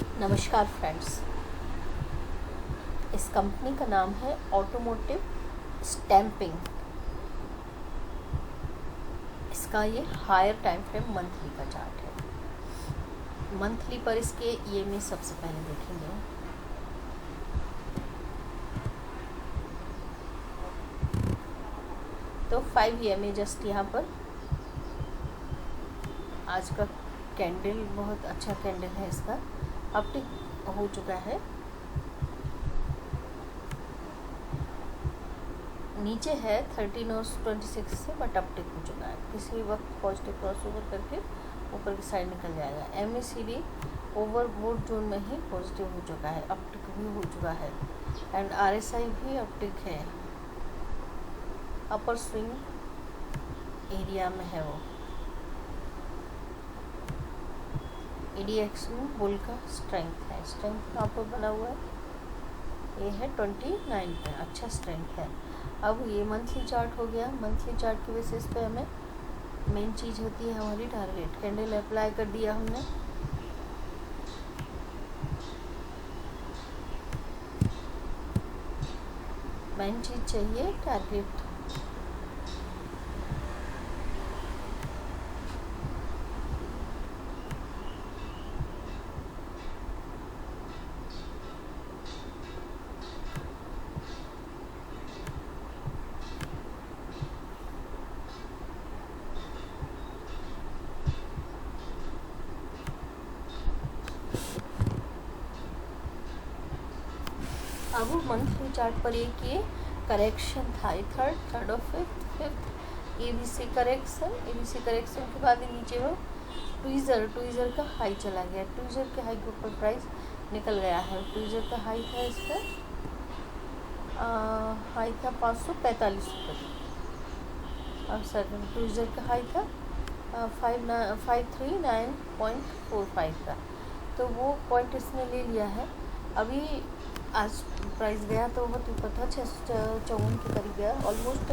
नमस्कार फ्रेंड्स। इस कंपनी का नाम है ऑटोमोटिव स्टैंपिंग। इसका ये हायर टाइम फ्रेम मंथली का चार्ट है। मंथली पर इसके ईएमए सबसे पहले देखेंगे। तो 5 ईएमए जस्ट यहाँ पर। आज का कैंडल बहुत अच्छा कैंडल है, इसका अपटिक हो चुका है। नीचे है 13 और 26 से, बट अपटिक हो चुका है। किसी वक्त पॉजिटिव क्रॉसओवर करके ऊपर की साइड निकल जाएगा। एमएसीडी ओवरबोट जोन में ही पॉजिटिव हो चुका है, अपटिक भी हो चुका है। एंड आरएसआई भी अपटिक है, अपर स्विंग एरिया में है वो। ईडीएक्स में बुल का स्ट्रेंथ है। स्ट्रेंथ कहाँ पर बना हुआ है? ये है 29 पे, अच्छा स्ट्रेंथ है। अब ये मंथली चार्ट हो गया। मंथली चार्ट की बेसिस पे हमें मेन चीज़ होती है हमारी टारगेट। कैंडल अप्लाई कर दिया हमने। मेन चीज़ चाहिए टारगेट। अब मंथली चार्ट पर एक ये करेक्शन था, थर्ड और फिफ्थ एबीसी करेक्शन के बाद नीचे वो ट्वीज़र का हाई चला गया। ट्वीज़र के हाई के ऊपर प्राइस निकल गया है। ट्वीज़र का हाई था, इसका हाई था 545 रुपये। अब सेकंड ट्वीज़र का हाई था 539.45 का, तो वो पॉइंट इसने ले लिया है। अभी आज प्राइस गया तो बहुत ऊपर था, 654 के करीब गया। ऑलमोस्ट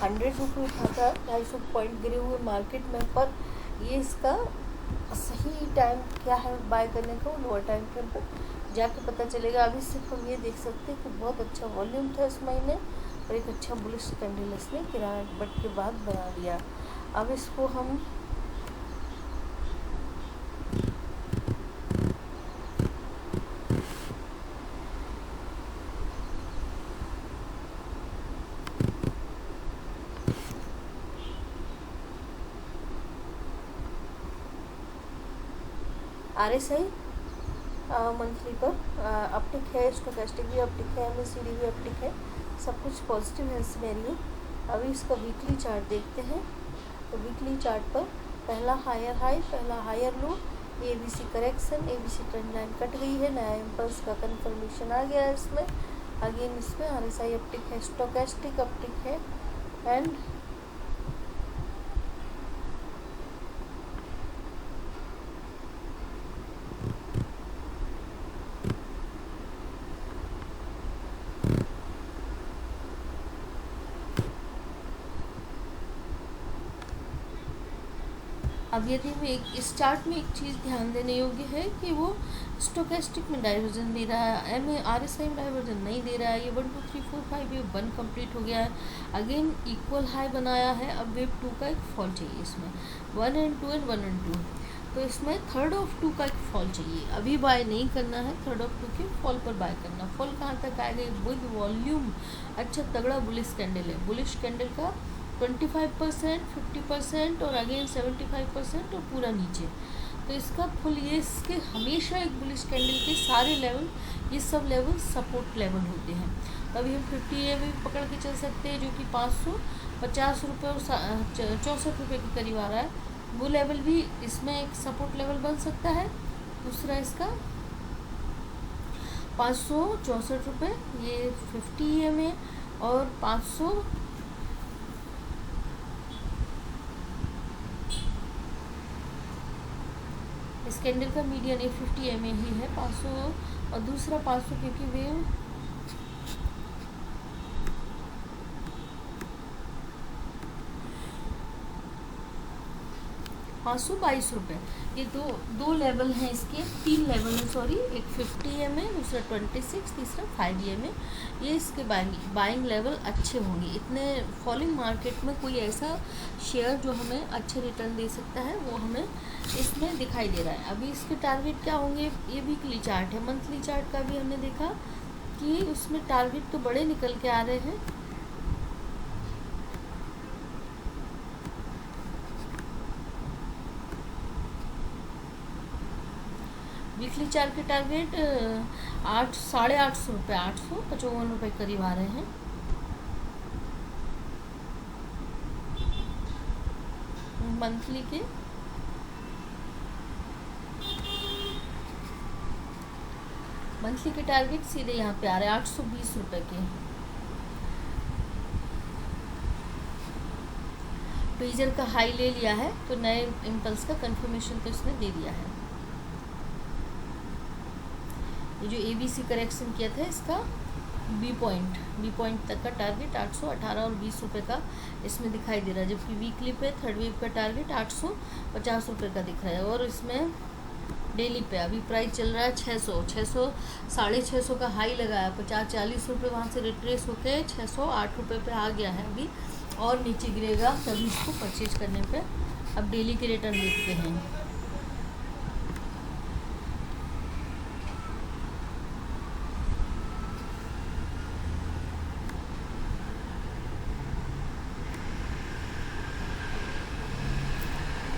100 रुपये उठा था, 250 पॉइंट गिरे हुए मार्केट में। पर ये इसका सही टाइम क्या है बाय करने का, वो लोअर टाइम फ्रेम पर जाके पता चलेगा। अभी सिर्फ हम ये देख सकते हैं कि बहुत अच्छा वॉल्यूम था इस महीने और एक अच्छा बुलिश कैंडल इसने गिरावट के बाद बना लिया। अब इसको हम आरएसआई मंथली पर अपटिक है, स्टोकेस्टिक भी अपटिक है, एमएसीडी भी अपटिक है, सब कुछ पॉजिटिव है सिनेरियो। अभी इसका वीकली चार्ट देखते हैं। तो वीकली चार्ट पर पहला हायर हाई, पहला higher low, ABC correction, ABC trend line cut गई है, नया इम्पल्स का कंफर्मेशन आ गया है इसमें। अगेन इसमें आरएसआई अपटिक है, स्टोकेस्टिक अपटिक है एंड अब यदि हम इस चार्ट में एक चीज़ ध्यान देने योग्य है कि वो स्टोकेस्टिक में डाइवर्जन दे रहा है, आरएसआई में डाइवर्जन नहीं दे रहा है। ये 1 2 3 4 5 ये 1 कंप्लीट हो गया है। अगेन इक्वल हाई बनाया है। अब वेव 2 का एक फॉल चाहिए इसमें, 1 and 2 and 1 and 2। तो इसमें थर्ड ऑफ 2 का एक फॉल चाहिए। अभी बाय नहीं करना है, थर्ड ऑफ 2 के फॉल पर बाय करना। फॉल कहाँ तक आएगा? विद वॉल्यूम अच्छा तगड़ा बुलिश कैंडल है। बुलिश कैंडल का 25%, 50% और अगेन 75% और पूरा नीचे। तो इसका फुल ये इसके हमेशा एक बुलिश कैंडल के सारे लेवल, ये सब लेवल सपोर्ट लेवल होते हैं। तो अभी हम 50 EMA पकड़ के चल सकते हैं, जो कि 550 रुपये और 64 रुपये के करीब आ रहा है। वो लेवल भी इसमें एक सपोर्ट लेवल बन सकता है। दूसरा इसका 564 रुपये, ये 50 EMA और 500 इस कैंडल का मीडियन 50 EMA ही है, 500 और दूसरा 500, क्योंकि वेव 522 रुपये। ये दो दो लेवल हैं इसके, 3 लेवल हैं सॉरी, एक 50 में, दूसरा 26, तीसरा 5 में। ये इसके बाइंग लेवल अच्छे होंगे। इतने फॉलिंग मार्केट में कोई ऐसा शेयर जो हमें अच्छे रिटर्न दे सकता है वो हमें इसमें दिखाई दे रहा है। अभी इसके टारगेट क्या होंगे, ये वीकली चार्ट है। मंथली चार्ट का भी हमने देखा कि उसमें टारगेट तो बड़े निकल के आ रहे हैं। वीकली चार्ट के टारगेट 850 रुपये, 855 रुपये करीब आ रहे हैं। मंथली के टारगेट सीधे यहाँ पे आ रहे हैं 820 रुपये के। पेजर का हाई ले लिया है तो नए इम्पल्स का कंफर्मेशन तो इसने दे दिया है। ये जो ABC करेक्शन किया था इसका बी पॉइंट तक का टारगेट 818 और 20 रुपये का इसमें दिखाई दे रहा है, जबकि वीकली पे थर्ड वेव का टारगेट 850 रुपये का दिख रहा है। और इसमें डेली पे अभी प्राइस चल रहा है 600 650 का हाई लगाया, 40 रुपये वहाँ से रिट्रेस होकर 608 रुपये पे आ गया है अभी, और नीचे गिरेगा तभी इसको परचेज करने पे। अब डेली के रिटर्न देखते हैं।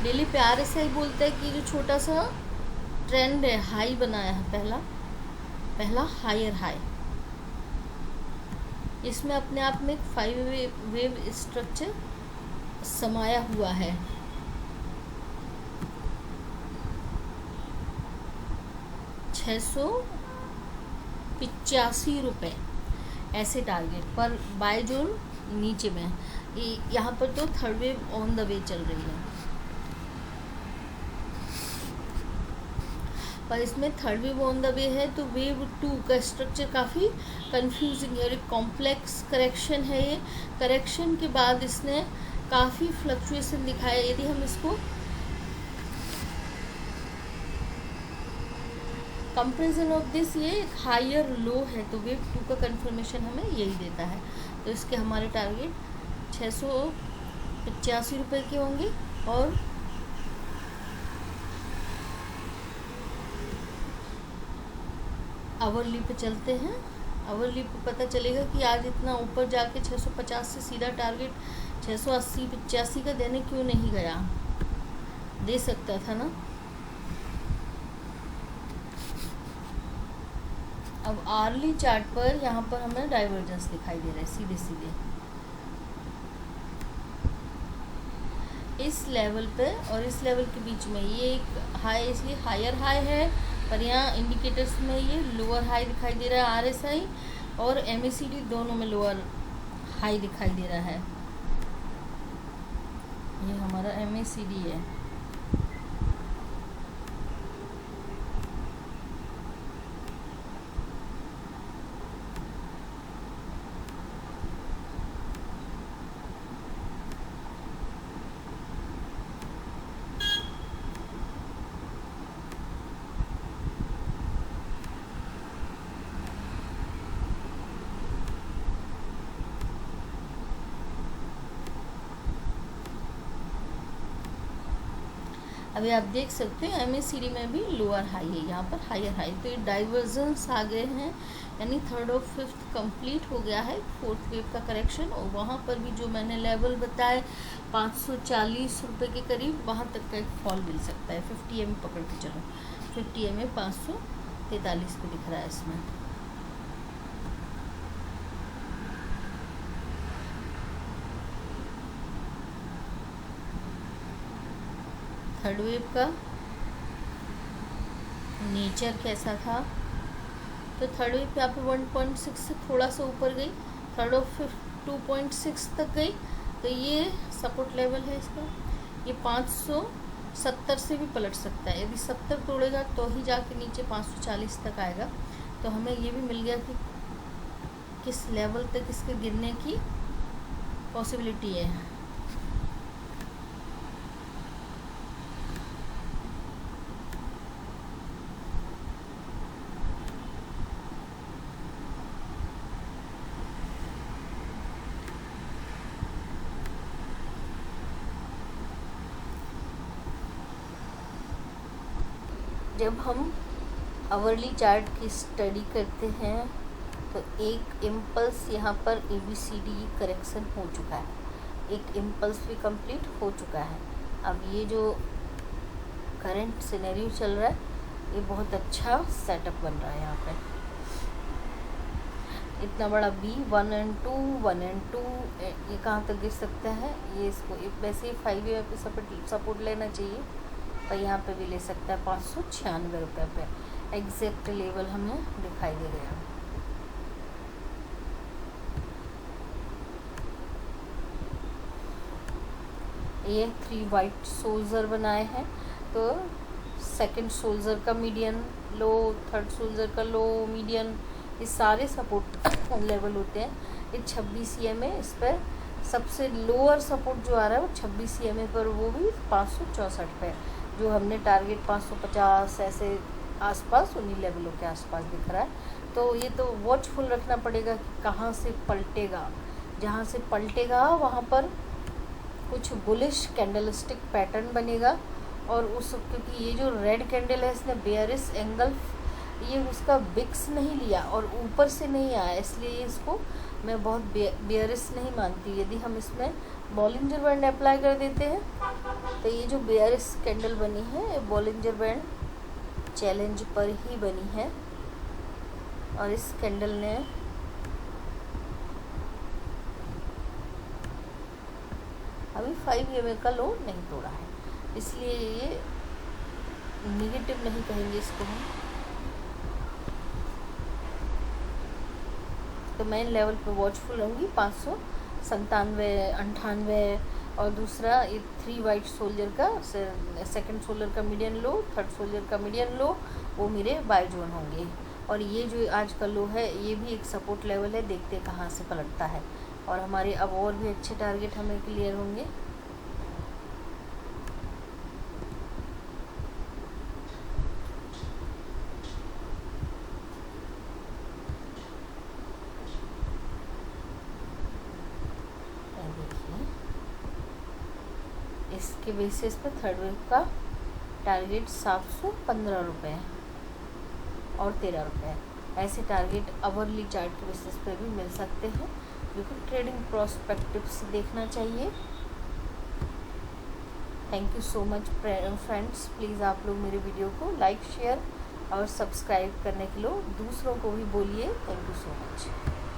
डेली पे RSI बोलता है कि जो छोटा सा ट्रेंड है, हाई बनाया है, पहला हायर हाई, इसमें अपने आप में एक 5 वेव स्ट्रक्चर समाया हुआ है। ₹685 ऐसे टारगेट पर बाय जोन नीचे में। यहाँ पर तो third wave on the way चल रही है, पर इसमें third wave on the way है तो वेव 2 का स्ट्रक्चर काफ़ी कंफ्यूजिंग है और एक कॉम्प्लेक्स करेक्शन है। ये करेक्शन के बाद इसने काफ़ी फ्लक्चुएशन दिखाया। यदि हम इसको कंपेरिजन ऑफ दिस, ये एक हायर लो है तो वेव 2 का कंफर्मेशन हमें यही देता है। तो इसके हमारे टारगेट 685 रुपये के होंगे। और आवरली पे चलते हैं। आवरली पे पता चलेगा कि आज इतना ऊपर जाके 650 से सीधा टारगेट 680-85 का देने क्यों नहीं गया, दे सकता था ना। अब आर्ली चार्ट पर यहाँ पर हमें डाइवर्जेंस दिखाई दे रहा है सीधे सीधे इस लेवल पे और इस लेवल के बीच में। ये एक हाई, इसलिए हायर हाई है, पर यहाँ इंडिकेटर्स में ये लोअर हाई दिखाई दे रहा है। RSI और MACD दोनों में लोअर हाई दिखाई दे रहा है। ये हमारा MACD है। अभी आप देख सकते हैं MACD में भी लोअर हाई है, यहाँ पर हायर हाई। तो ये डाइवर्जेंस आ गए हैं, यानी थर्ड और फिफ्थ कंप्लीट हो गया है फोर्थ वेव का करेक्शन। और वहाँ पर भी जो मैंने लेवल बताए 540 रुपये के करीब, वहाँ तक का एक फॉल मिल सकता है। 50 MA पकड़ के चलो, 50 MA 543 पे दिख रहा है इसमें। थर्ड वेव का नेचर कैसा था, तो थर्ड वेव पे आप 1.6 से थोड़ा सा ऊपर गई, थर्ड और फिफ्थ 2.6 तक गई, तो ये सपोर्ट लेवल है इसका। ये 570 से भी पलट सकता है, यदि 70 तोड़ेगा तो ही जाके नीचे 540 तक आएगा। तो हमें ये भी मिल गया कि किस लेवल तक इसके गिरने की पॉसिबिलिटी है। जब हम आवरली चार्ट की स्टडी करते हैं तो एक इम्पल्स यहाँ पर ABCD करेक्शन हो चुका है, एक इम्पल्स भी कंप्लीट हो चुका है। अब ये जो करंट सिनेरियो चल रहा है ये बहुत अच्छा सेटअप बन रहा है। यहाँ पे इतना बड़ा B 1 and 2 1 and 2 ये कहाँ तक गिर सकता है, ये इसको वैसे ही 5 EMA पे सपोर्ट लेना चाहिए, पर यहाँ पे भी ले सकता है 596 रुपये पे। एग्जैक्ट लेवल हमें दिखाई दे रहा है। ये 3 वाइट सोल्जर बनाए हैं, तो सेकंड सोल्जर का मीडियन लो, थर्ड सोल्जर का लो मीडियन, ये सारे सपोर्ट लेवल होते हैं। ये 26 EMA, इस पर सबसे लोअर सपोर्ट जो आ रहा है वो 26 EMA पर, वो भी 564 पे। जो हमने टारगेट 550 ऐसे आसपास, उन्हीं लेवलों के आसपास दिख रहा है। तो ये तो वॉचफुल रखना पड़ेगा कि कहाँ से पलटेगा। जहाँ से पलटेगा वहाँ पर कुछ बुलिश कैंडलस्टिक पैटर्न बनेगा, और उस क्योंकि ये जो रेड कैंडल है इसने बेयरिश एंगल, ये उसका विक्स नहीं लिया और ऊपर से नहीं आया, इसलिए इसको मैं बहुत बेयरिश नहीं मानती। यदि हम इसमें बॉलिंजर बैंड अप्लाई कर देते हैं तो ये जो बेयरिश कैंडल बनी है ये बॉलिंजर बैंड चैलेंज पर ही बनी है, और इस कैंडल ने अभी 5 EMA का लो नहीं तोड़ा है, इसलिए ये निगेटिव नहीं कहेंगे इसको हम। तो मैं लेवल पे वॉचफुल रहूँगी 597 98, और दूसरा ये 3 वाइट सोल्जर का सेकंड सोल्जर का मीडियन लो, थर्ड सोल्जर का मीडियन लो, वो मेरे बाय जोन होंगे। और ये जो आज का लो है ये भी एक सपोर्ट लेवल है, देखते कहाँ से पलटता है, और हमारे अब और भी अच्छे टारगेट हमें क्लियर होंगे। इसके बेसिस पे थर्ड वेव का टारगेट 715 रुपये और 13 रुपये, ऐसे टारगेट आवरली चार्ट के बेसिस पे भी मिल सकते हैं, जो कि ट्रेडिंग प्रोस्पेक्टिव से देखना चाहिए। Thank you so much friends, please आप लोग मेरे वीडियो को लाइक शेयर और सब्सक्राइब करने के लिए दूसरों को भी बोलिए। Thank you so much.